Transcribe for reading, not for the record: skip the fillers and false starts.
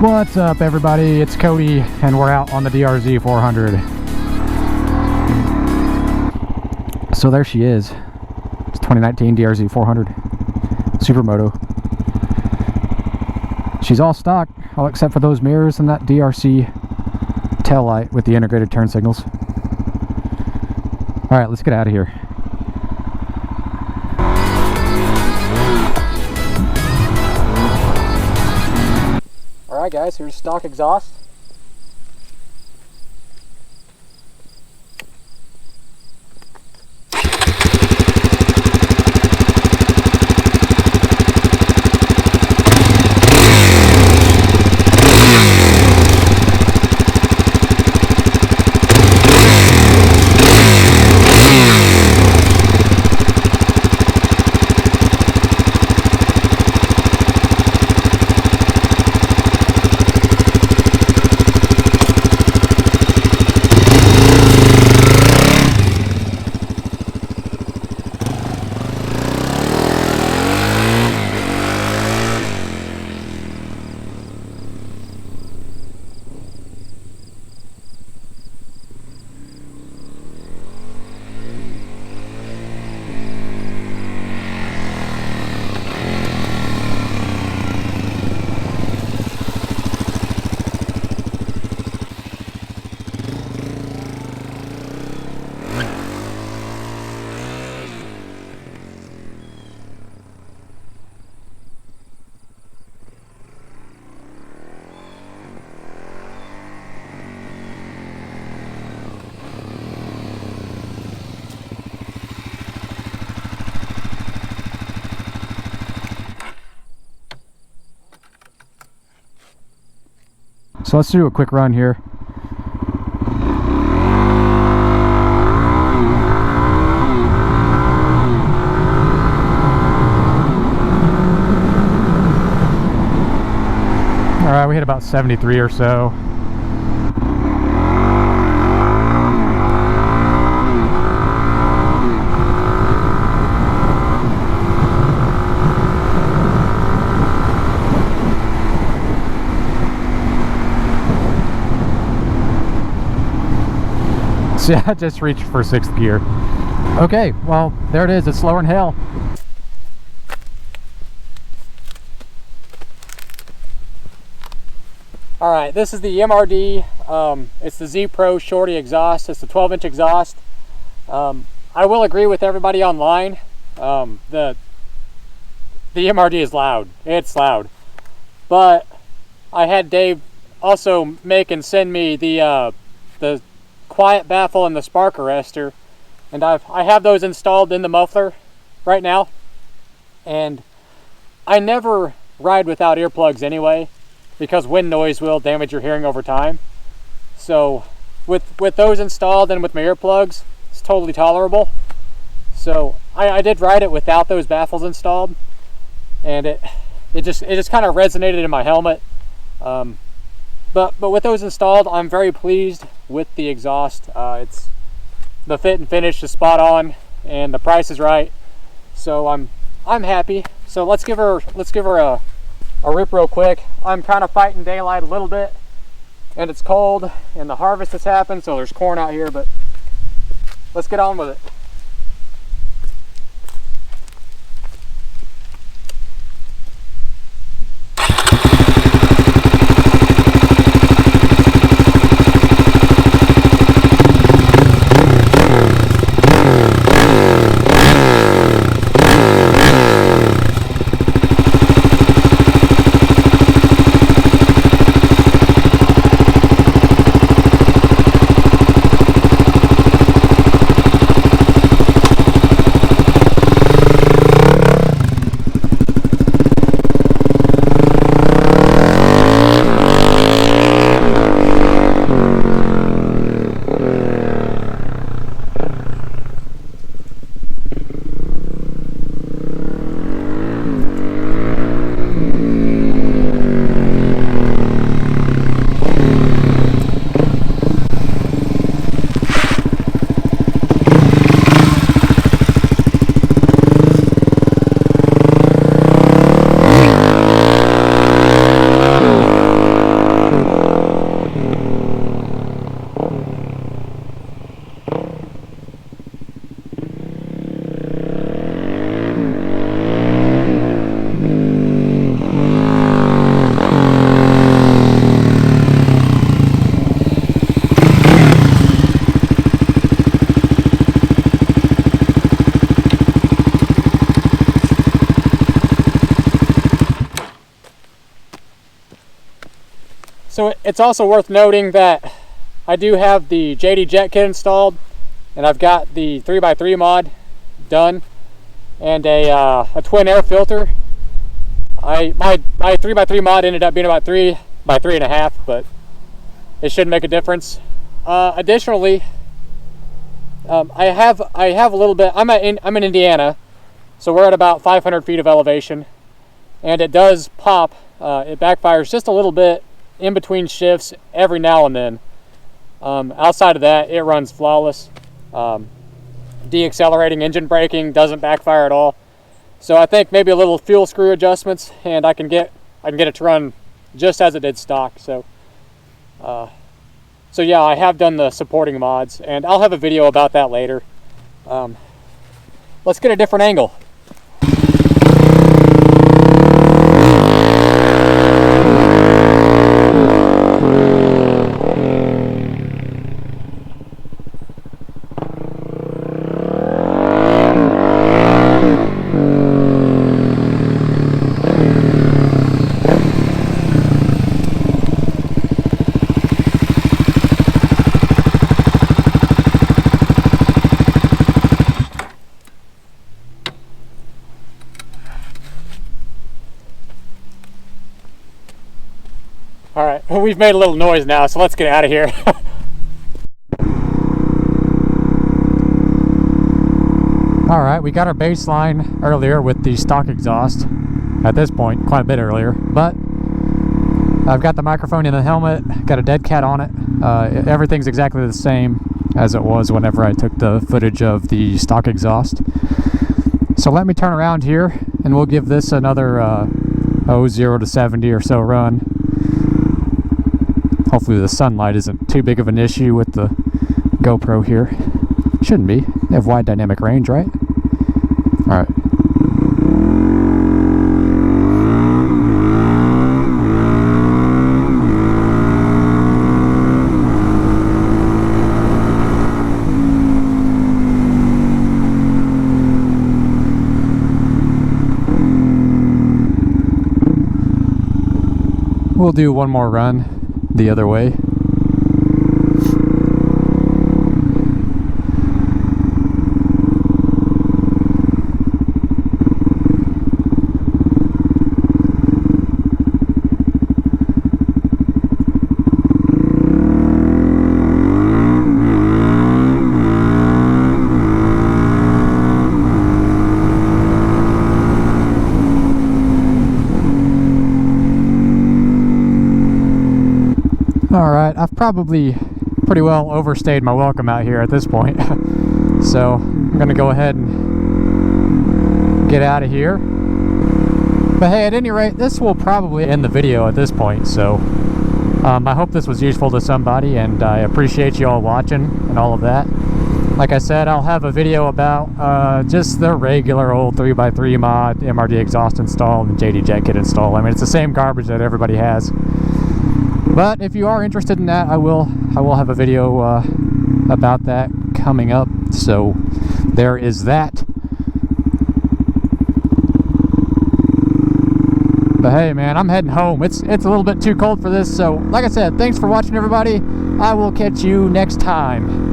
What's up, everybody? It's Cody, and we're out on the DRZ400. So there she is. It's 2019 DRZ400 Supermoto. She's all stock, all except for those mirrors and that DRC tail light with the integrated turn signals. All right, let's get out of here. All right, guys, here's stock exhaust. So let's do a quick run here. All right, we hit about 73 or so. Yeah, I just reached for 6th gear. Okay, well, there it is. It's slower than hell. All right, this is the MRD. It's the Z Pro Shorty exhaust. It's the 12-inch exhaust. I will agree with everybody online. The MRD is loud. It's loud. But I had Dave also make and send me the quiet baffle and the spark arrestor, and I have those installed in the muffler right now, and I never ride without earplugs anyway because wind noise will damage your hearing over time. So with those installed and with my earplugs, it's totally tolerable. So I did ride it without those baffles installed, and it just kind of resonated in my helmet. But with those installed, I'm very pleased with the exhaust. It's the fit and finish is spot on, and the price is right. So I'm happy. So let's give her a rip real quick. I'm kind of fighting daylight a little bit, and it's cold, and the harvest has happened, so there's corn out here. But let's get on with it. So it's also worth noting that I do have the JD Jet kit installed, and I've got the 3x3 mod done, and a twin air filter. My 3x3 mod ended up being about 3 by 3.5, but it shouldn't make a difference. Additionally, I have a little bit. I'm in Indiana, so we're at about 500 feet of elevation, and it does pop. It backfires just a little bit in between shifts every now and then. Outside of that, it runs flawless. Deaccelerating, engine braking doesn't backfire at all. So I think maybe a little fuel screw adjustments, and I can get it to run just as it did stock. So yeah, I have done the supporting mods, and I'll have a video about that later. Let's get a different angle. All right, we've made a little noise now, so let's get out of here. All right, we got our baseline earlier with the stock exhaust. At this point, quite a bit earlier, but I've got the microphone in the helmet, got a dead cat on it. Everything's exactly the same as it was whenever I took the footage of the stock exhaust. So let me turn around here, and we'll give this another 0 to 70 or so run. Hopefully the sunlight isn't too big of an issue with the GoPro here. Shouldn't be. They have wide dynamic range, right? All right. We'll do one more run the other way. Alright, I've probably pretty well overstayed my welcome out here at this point. So I'm gonna go ahead and get out of here. But hey, at any rate, this will probably end the video at this point. So I hope this was useful to somebody, and I appreciate you all watching and all of that. Like I said, I'll have a video about just the regular old 3x3 mod, MRD exhaust install, and JD Jet kit install. I mean, it's the same garbage that everybody has. But if you are interested in that, I will have a video about that coming up. So there is that. But hey, man, I'm heading home. It's a little bit too cold for this. So like I said, thanks for watching, everybody. I will catch you next time.